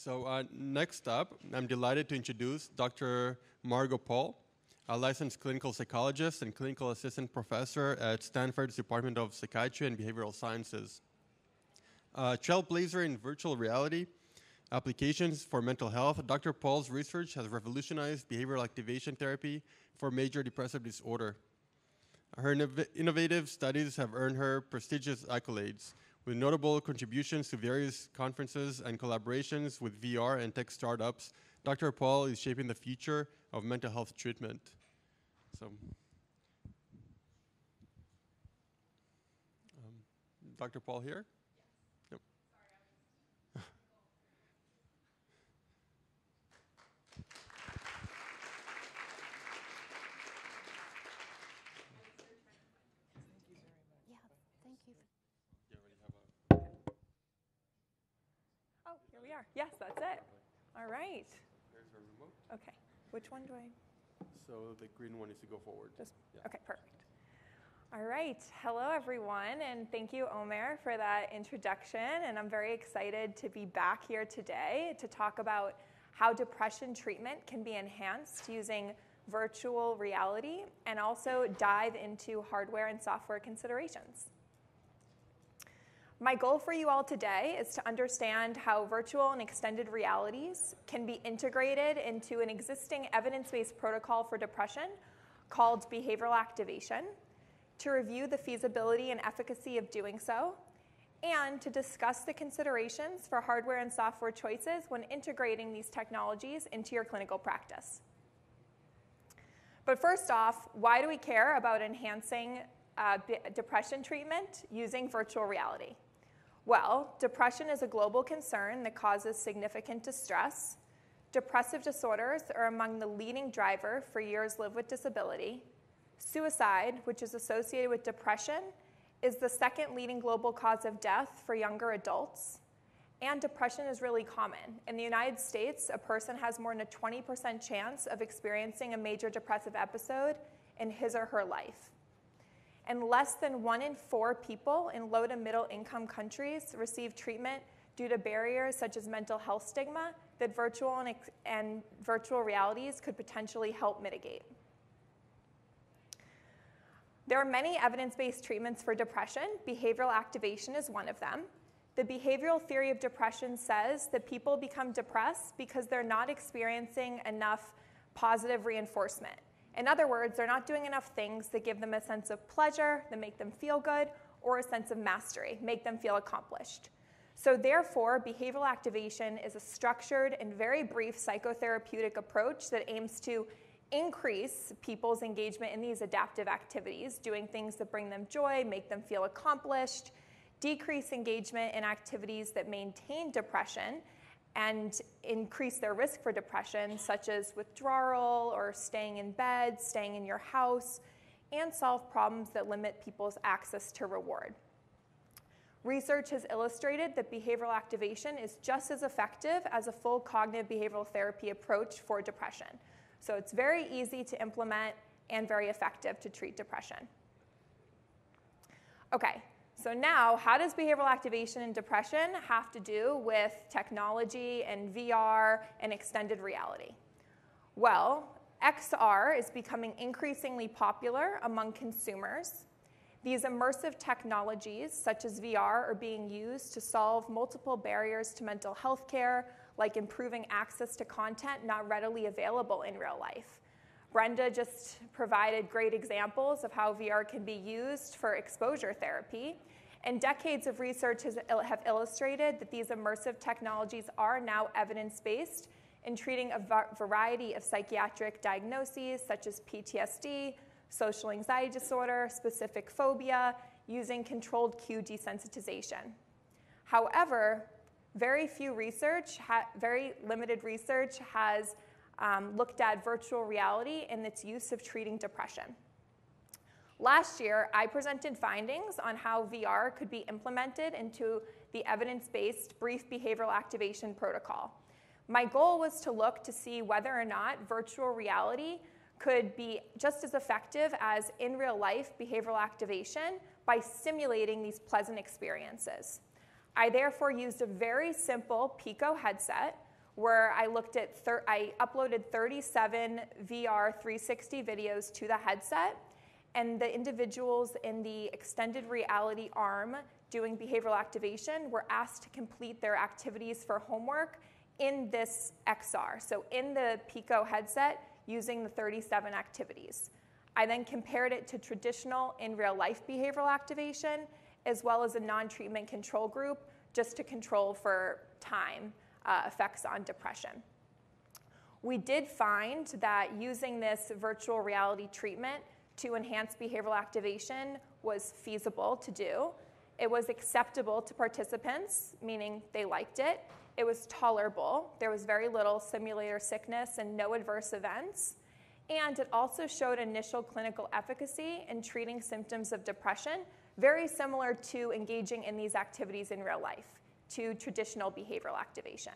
So next up, I'm delighted to introduce Dr. Margot Paul, a licensed clinical psychologist and clinical assistant professor at Stanford's Department of Psychiatry and Behavioral Sciences. Trailblazer in virtual reality applications for mental health, Dr. Paul's research has revolutionized behavioral activation therapy for major depressive disorder. Her innovative studies have earned her prestigious accolades, with notable contributions to various conferences and collaborations with VR and tech startups. Dr. Paul is shaping the future of mental health treatment. So, Dr. Paul here? Yep. Oh, here we are. Yes, that's it. All right. There's our remote. Okay. Which one do I? So the green one needs to go forward. Okay, perfect. All right. Hello, everyone, and thank you, Omer, for that introduction. And I'm very excited to be back here today to talk about how depression treatment can be enhanced using virtual reality and also dive into hardware and software considerations. My goal for you all today is to understand how virtual and extended realities can be integrated into an existing evidence-based protocol for depression called behavioral activation, to review the feasibility and efficacy of doing so, and to discuss the considerations for hardware and software choices when integrating these technologies into your clinical practice. But first off, why do we care about enhancing depression treatment using virtual reality? Well, depression is a global concern that causes significant distress. Depressive disorders are among the leading driver for years lived with disability. Suicide, which is associated with depression, is the second leading global cause of death for younger adults. And depression is really common. In the United States, a person has more than a 20% chance of experiencing a major depressive episode in his or her life. And less than 1 in 4 people in low to middle income countries receive treatment due to barriers such as mental health stigma that virtual and virtual realities could potentially help mitigate. There are many evidence-based treatments for depression. Behavioral activation is one of them. The behavioral theory of depression says that people become depressed because they're not experiencing enough positive reinforcement. In other words, they're not doing enough things that give them a sense of pleasure, that make them feel good, or a sense of mastery, make them feel accomplished. So therefore, behavioral activation is a structured and very brief psychotherapeutic approach that aims to increase people's engagement in these adaptive activities, doing things that bring them joy, make them feel accomplished, decrease engagement in activities that maintain depression, and increase their risk for depression, such as withdrawal or staying in bed, staying in your house, and solve problems that limit people's access to reward. Research has illustrated that behavioral activation is just as effective as a full cognitive behavioral therapy approach for depression. So it's very easy to implement and very effective to treat depression. Okay. So now, how does behavioral activation in depression have to do with technology and VR and extended reality? Well, XR is becoming increasingly popular among consumers. These immersive technologies, such as VR, are being used to solve multiple barriers to mental health care, like improving access to content not readily available in real life. Brenda just provided great examples of how VR can be used for exposure therapy. And decades of research have illustrated that these immersive technologies are now evidence-based in treating a variety of psychiatric diagnoses, such as PTSD, social anxiety disorder, specific phobia, using controlled cue desensitization. However, very limited research has looked at virtual reality and its use of treating depression. Last year, I presented findings on how VR could be implemented into the evidence-based brief behavioral activation protocol. My goal was to look to see whether or not virtual reality could be just as effective as in real life behavioral activation by simulating these pleasant experiences. I therefore used a very simple Pico headset, where I uploaded 37 VR 360 videos to the headset, and the individuals in the extended reality arm doing behavioral activation were asked to complete their activities for homework in this XR, so in the Pico headset using the 37 activities. I then compared it to traditional in real life behavioral activation as well as a non-treatment control group just to control for time effects on depression. We did find that using this virtual reality treatment to enhance behavioral activation was feasible to do. It was acceptable to participants, meaning they liked it. It was tolerable. There was very little simulator sickness and no adverse events. And it also showed initial clinical efficacy in treating symptoms of depression, very similar to engaging in these activities in real life, to traditional behavioral activation.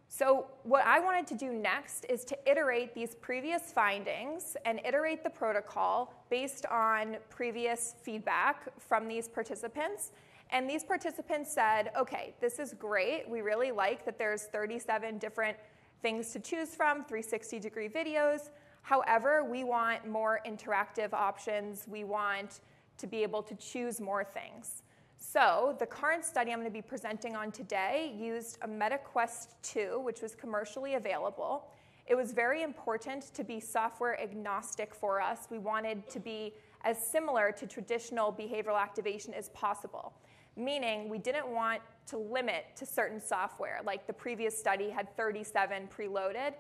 So what I wanted to do next is to iterate these previous findings and iterate the protocol based on previous feedback from these participants. And these participants said, okay, this is great. We really like that there's 37 different things to choose from, 360-degree videos. However, we want more interactive options. We want to be able to choose more things. So the current study I'm going to be presenting on today used a MetaQuest 2, which was commercially available. It was very important to be software agnostic for us. We wanted to be as similar to traditional behavioral activation as possible, meaning we didn't want to limit to certain software, like the previous study had 37 preloaded.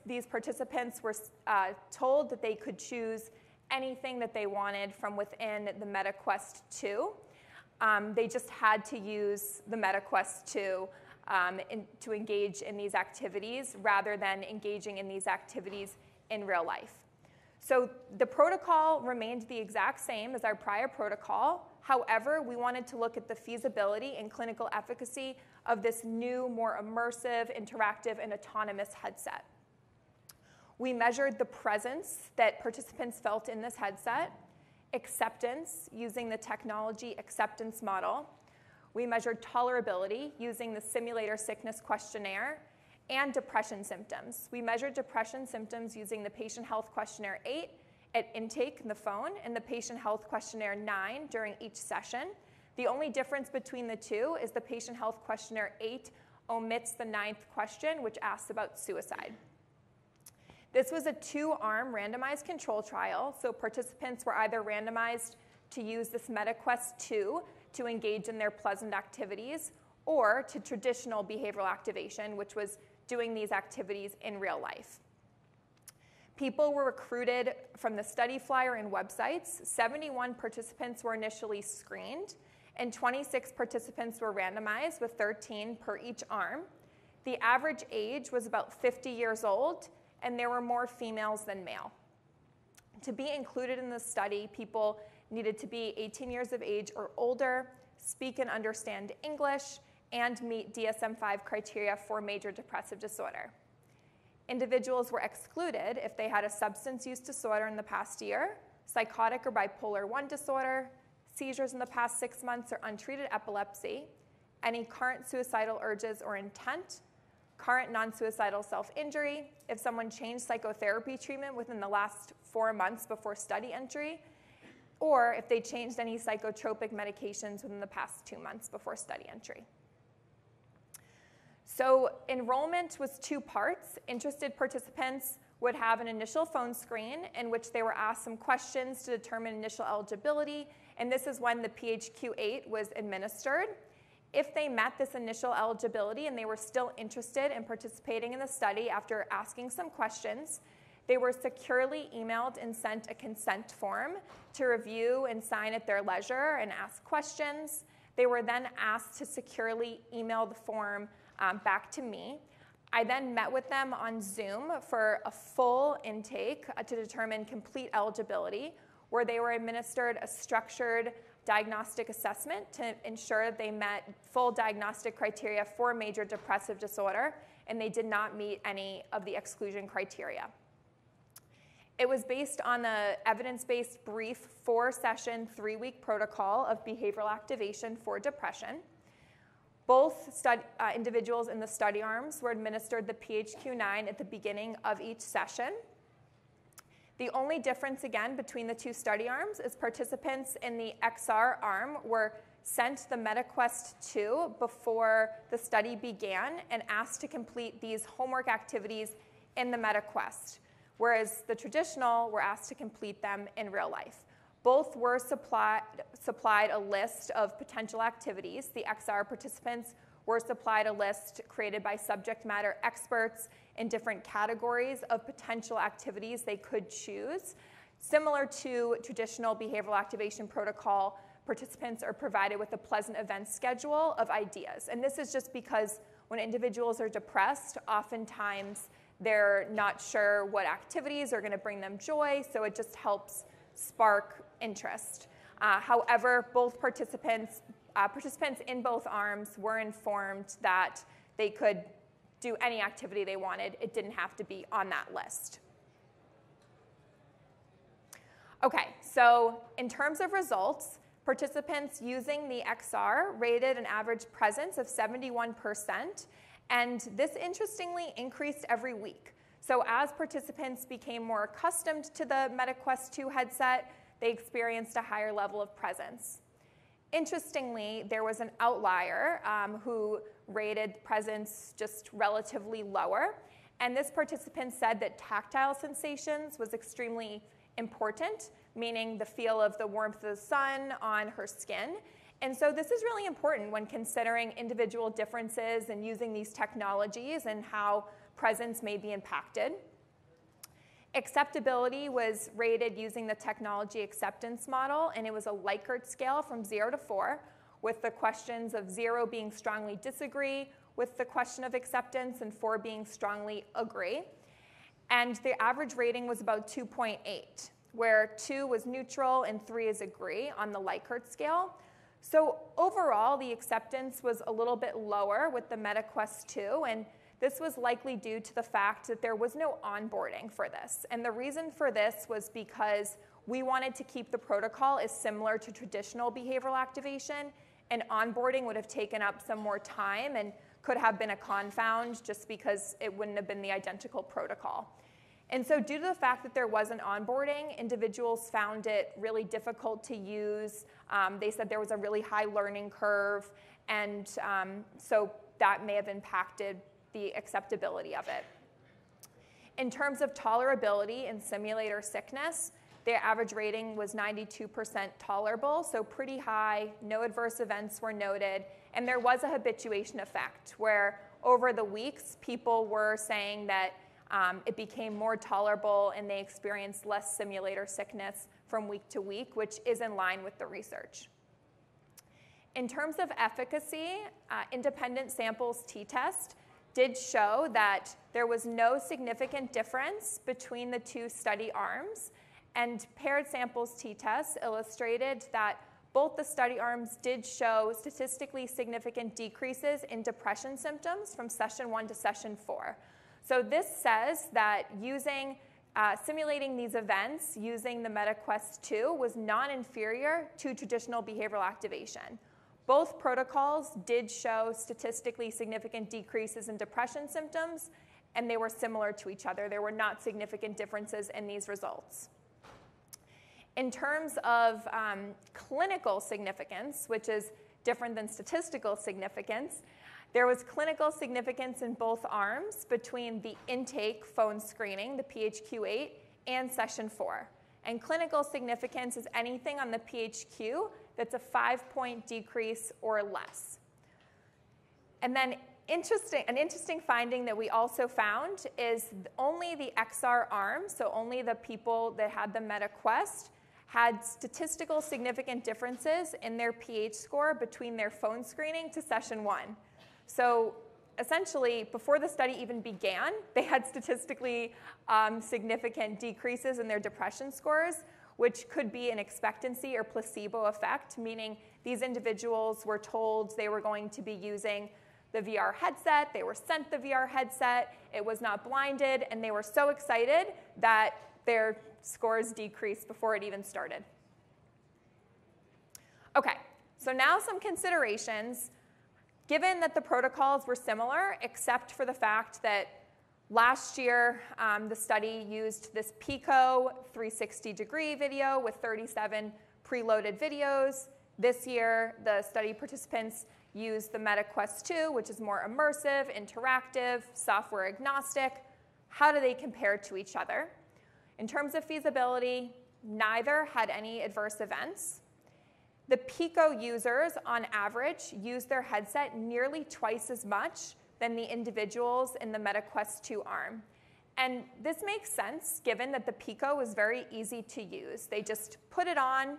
These participants were told that they could choose anything that they wanted from within the MetaQuest 2. They just had to use the MetaQuest 2 to engage in these activities rather than engaging in these activities in real life. So the protocol remained the exact same as our prior protocol. However, we wanted to look at the feasibility and clinical efficacy of this new, more immersive, interactive, and autonomous headset. We measured the presence that participants felt in this headset, acceptance using the technology acceptance model. We measured tolerability using the simulator sickness questionnaire, and depression symptoms. We measured depression symptoms using the Patient Health Questionnaire 8 at intake in the phone and the Patient Health Questionnaire 9 during each session. The only difference between the two is the Patient Health Questionnaire 8 omits the 9th question, which asks about suicide. This was a 2-arm randomized control trial, so participants were either randomized to use this MetaQuest 2 to engage in their pleasant activities or to traditional behavioral activation, which was doing these activities in real life. People were recruited from the study flyer and websites. 71 participants were initially screened, and 26 participants were randomized with 13 per each arm. The average age was about 50 years old, and there were more females than male. To be included in the study, people needed to be 18 years of age or older, speak and understand English, and meet DSM-5 criteria for major depressive disorder. Individuals were excluded if they had a substance use disorder in the past year, psychotic or bipolar I disorder, seizures in the past 6 months, or untreated epilepsy, any current suicidal urges or intent, current non-suicidal self-injury, if someone changed psychotherapy treatment within the last 4 months before study entry, or if they changed any psychotropic medications within the past 2 months before study entry. So enrollment was 2 parts. Interested participants would have an initial phone screen in which they were asked some questions to determine initial eligibility, and this is when the PHQ-8 was administered. If they met this initial eligibility and they were still interested in participating in the study after asking some questions, they were securely emailed and sent a consent form to review and sign at their leisure and ask questions. They were then asked to securely email the form back to me. I then met with them on Zoom for a full intake to determine complete eligibility, where they were administered a structured diagnostic assessment to ensure that they met full diagnostic criteria for major depressive disorder, and they did not meet any of the exclusion criteria. It was based on the evidence-based brief 4-session, 3-week protocol of behavioral activation for depression. Both individuals in the study arms were administered the PHQ-9 at the beginning of each session. The only difference, again, between the two study arms is participants in the XR arm were sent the MetaQuest 2 before the study began and asked to complete these homework activities in the MetaQuest, whereas the traditional were asked to complete them in real life. Both were supplied a list of potential activities. The XR participants were supplied a list created by subject matter experts in different categories of potential activities they could choose. Similar to traditional behavioral activation protocol, participants are provided with a pleasant event schedule of ideas. And this is just because when individuals are depressed, oftentimes they're not sure what activities are going to bring them joy, so it just helps spark interest. However, both participants in both arms were informed that they could do any activity they wanted. It didn't have to be on that list. Okay, so in terms of results, participants using the XR rated an average presence of 71%, and this interestingly increased every week. So as participants became more accustomed to the MetaQuest 2 headset, they experienced a higher level of presence. Interestingly, there was an outlier who rated presence just relatively lower, and this participant said that tactile sensations was extremely important, meaning the feel of the warmth of the sun on her skin. And so this is really important when considering individual differences and using these technologies and how presence may be impacted. Acceptability was rated using the technology acceptance model, and it was a Likert scale from 0 to 4, with the questions of 0 being strongly disagree with the question of acceptance and 4 being strongly agree. And the average rating was about 2.8, where 2 was neutral and 3 is agree on the Likert scale. So overall, the acceptance was a little bit lower with the MetaQuest 2, and this was likely due to the fact that there was no onboarding for this. And the reason for this was because we wanted to keep the protocol as similar to traditional behavioral activation, and onboarding would have taken up some more time and could have been a confound just because it wouldn't have been the identical protocol. And so due to the fact that there wasn't onboarding, individuals found it really difficult to use. They said there was a really high learning curve, and so that may have impacted the acceptability of it. In terms of tolerability and simulator sickness, the average rating was 92% tolerable, so pretty high. No adverse events were noted, and there was a habituation effect where over the weeks, people were saying that it became more tolerable and they experienced less simulator sickness from week to week, which is in line with the research. In terms of efficacy, independent samples t-test did show that there was no significant difference between the two study arms, and paired samples t-tests illustrated that both the study arms did show statistically significant decreases in depression symptoms from session 1 to session 4. So this says that simulating these events using the MetaQuest 2 was non-inferior to traditional behavioral activation. Both protocols did show statistically significant decreases in depression symptoms, and they were similar to each other. There were not significant differences in these results. In terms of clinical significance, which is different than statistical significance, there was clinical significance in both arms between the intake phone screening, the PHQ-8, and session 4. And clinical significance is anything on the PHQ that's a 5-point decrease or less. And then an interesting finding that we also found is only the XR arm, so only the people that had the MetaQuest, had statistical significant differences in their pH score between their phone screening to session 1. So essentially, before the study even began, they had statistically significant decreases in their depression scores, which could be an expectancy or placebo effect, meaning these individuals were told they were going to be using the VR headset, they were sent the VR headset, it was not blinded, and they were so excited that their scores decreased before it even started. Okay, so now some considerations Given that the protocols were similar, except for the fact that last year the study used this Pico 360-degree video with 37 preloaded videos. This year, the study participants used the MetaQuest 2, which is more immersive, interactive, software agnostic. How do they compare to each other? In terms of feasibility, neither had any adverse events. The Pico users, on average, used their headset nearly twice as much than the individuals in the MetaQuest 2 arm. And this makes sense, given that the Pico was very easy to use. They just put it on,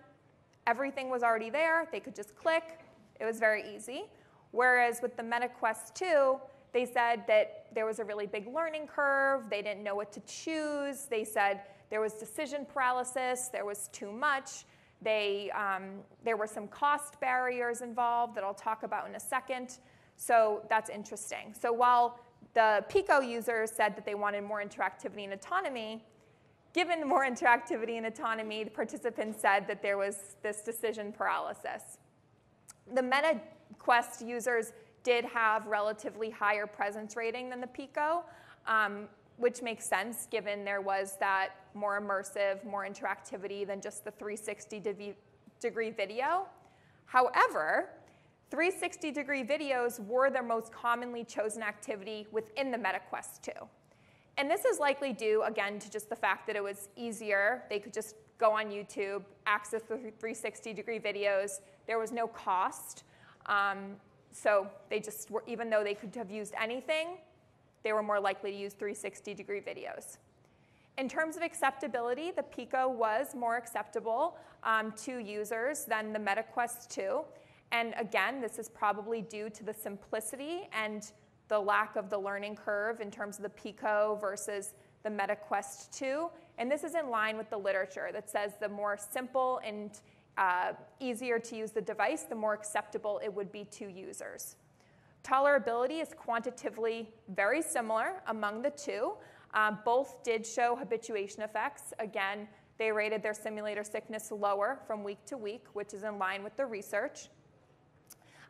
everything was already there, they could just click, it was very easy. Whereas with the MetaQuest 2, they said that there was a really big learning curve, they didn't know what to choose, they said there was decision paralysis, there was too much, there were some cost barriers involved that I'll talk about in a second. So that's interesting. So while the Pico users said that they wanted more interactivity and autonomy, given more interactivity and autonomy, the participants said that there was this decision paralysis. The MetaQuest users did have relatively higher presence rating than the Pico, which makes sense given there was that more immersive, more interactivity than just the 360-degree video. However, 360-degree videos were their most commonly chosen activity within the MetaQuest 2. And this is likely due, again, to just the fact that it was easier. They could just go on YouTube, access the 360-degree videos. There was no cost. So they just were, even though they could have used anything, they were more likely to use 360-degree videos. In terms of acceptability, the Pico was more acceptable to users than the MetaQuest 2. And again, this is probably due to the simplicity and the lack of the learning curve in terms of the Pico versus the MetaQuest 2. And this is in line with the literature that says the more simple and easier to use the device, the more acceptable it would be to users. Tolerability is quantitatively very similar among the two. Both did show habituation effects. Again, they rated their simulator sickness lower from week to week, which is in line with the research.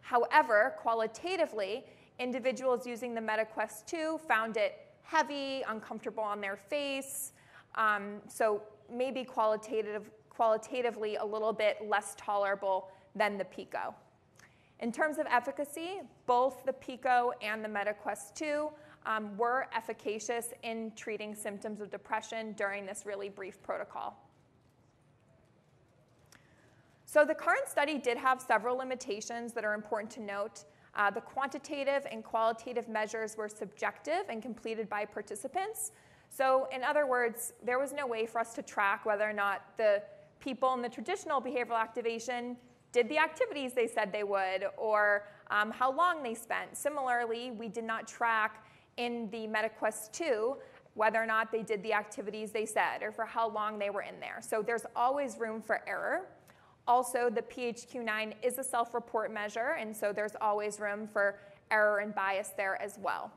However, qualitatively, individuals using the MetaQuest 2 found it heavy, uncomfortable on their face, so maybe qualitatively a little bit less tolerable than the Pico. In terms of efficacy, both the Pico and the MetaQuest 2 were efficacious in treating symptoms of depression during this really brief protocol. So the current study did have several limitations that are important to note. The quantitative and qualitative measures were subjective and completed by participants. So in other words, there was no way for us to track whether or not the people in the traditional behavioral activation did the activities they said they would, or how long they spent. Similarly, we did not track in the MetaQuest 2 whether or not they did the activities they said, or for how long they were in there. So there's always room for error. Also, the PHQ-9 is a self-report measure, and so there's always room for error and bias there as well.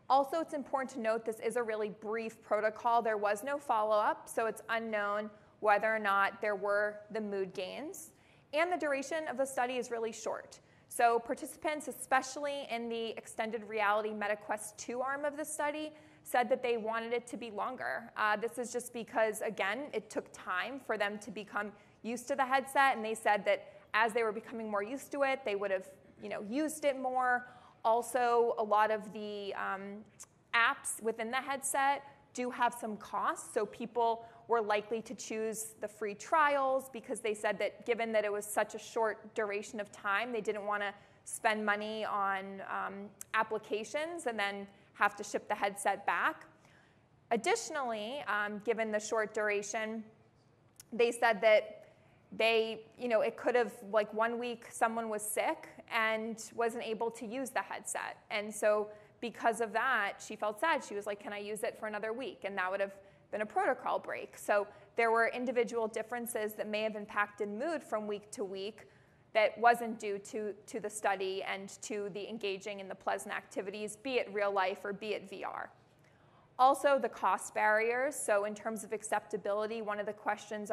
Also, it's important to note this is a really brief protocol. There was no follow-up, so it's unknown whether or not there were the mood gains. And the duration of the study is really short. So participants, especially in the extended reality MetaQuest 2 arm of the study, said that they wanted it to be longer. This is just because, again, it took time for them to become used to the headset, and they said that as they were becoming more used to it, they would have used it more. Also, a lot of the apps within the headset do have some costs, so people were likely to choose the free trials because they said that given that it was such a short duration of time, they didn't want to spend money on applications and then have to ship the headset back. Additionally, given the short duration, they said that it could have, like 1 week, someone was sick and wasn't able to use the headset. And so because of that, she felt sad. She was like, can I use it for another week? And that would have been a protocol break. So there were individual differences that may have impacted mood from week to week that wasn't due to the study and to the engaging in the pleasant activities, be it real life or be it VR. Also, the cost barriers. So in terms of acceptability, one of the questions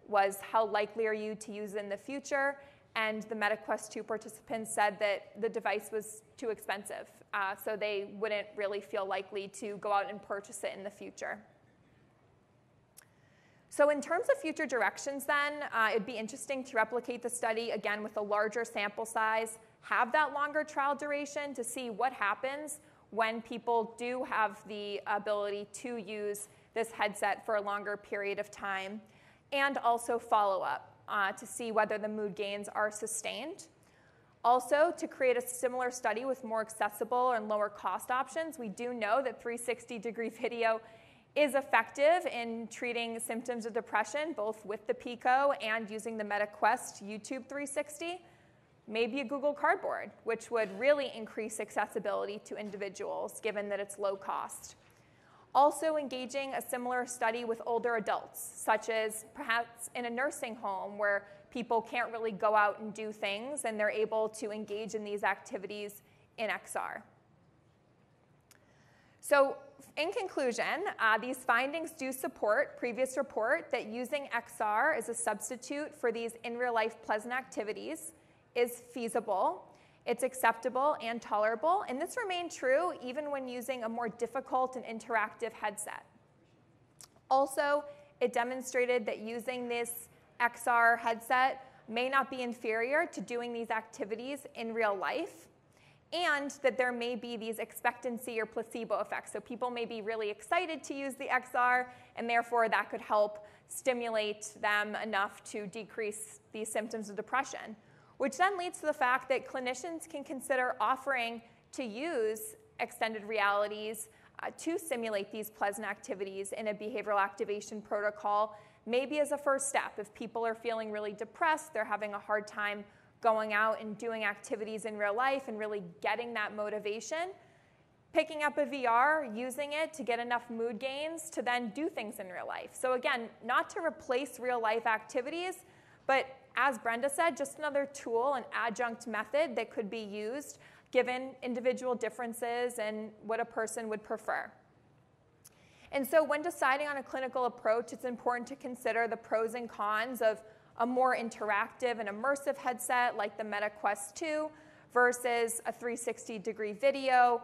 was how likely are you to use it in the future? and the MetaQuest 2 participants said that the device was too expensive, so they wouldn't really feel likely to go out and purchase it in the future. So in terms of future directions then, it'd be interesting to replicate the study, again, with a larger sample size, have that longer trial duration to see what happens when people do have the ability to use this headset for a longer period of time, and also follow up to see whether the mood gains are sustained. Also, to create a similar study with more accessible and lower cost options, we do know that 360-degree video is effective in treating symptoms of depression, both with the Pico and using the MetaQuest YouTube 360. Maybe a Google Cardboard, which would really increase accessibility to individuals, given that it's low cost. Also engaging a similar study with older adults, such as perhaps in a nursing home where people can't really go out and do things and they're able to engage in these activities in XR. So in conclusion, these findings do support previous report that using XR as a substitute for these in real life pleasant activities is feasible. It's acceptable and tolerable, and this remained true even when using a more difficult and interactive headset. Also, it demonstrated that using this XR headset may not be inferior to doing these activities in real life, and that there may be these expectancy or placebo effects. So people may be really excited to use the XR, and therefore that could help stimulate them enough to decrease these symptoms of depression, which then leads to the fact that clinicians can consider offering to use extended realities to simulate these pleasant activities in a behavioral activation protocol, maybe as a first step. If people are feeling really depressed, they're having a hard time going out and doing activities in real life and really getting that motivation, picking up a VR, using it to get enough mood gains to then do things in real life. So again, not to replace real life activities, but as Brenda said, just another tool, an adjunct method that could be used given individual differences and what a person would prefer. And so when deciding on a clinical approach, it's important to consider the pros and cons of a more interactive and immersive headset like the MetaQuest 2 versus a 360-degree video,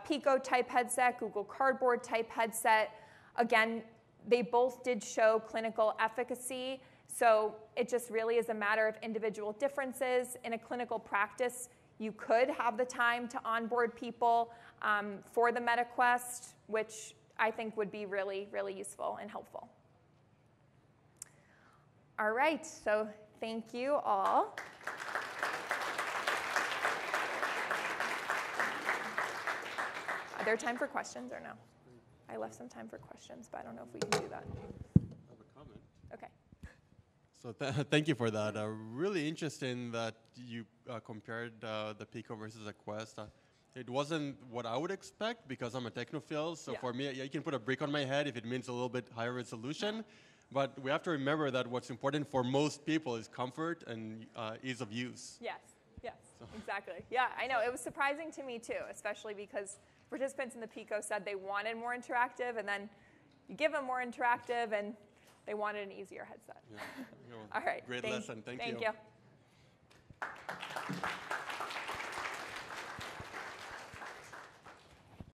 Pico-type headset, Google Cardboard-type headset. Again, they both did show clinical efficacy, so it just really is a matter of individual differences. In a clinical practice, you could have the time to onboard people for the MetaQuest, which I think would be really, really useful and helpful. All right, so thank you all. Are there time for questions or no? I left some time for questions, but I don't know if we can do that. I have a comment. Okay. So thank you for that. Really interesting that you compared the Pico versus the Quest. It wasn't what I would expect because I'm a technophile. So for me, you can put a brick on my head if it means a little bit higher resolution. But we have to remember that what's important for most people is comfort and ease of use. Yes, exactly. Yeah, I know. It was surprising to me, too, especially because participants in the Pico said they wanted more interactive, and then you give them more interactive, and they wanted an easier headset. Yeah. All right. Great lesson. Thank you. Thank you.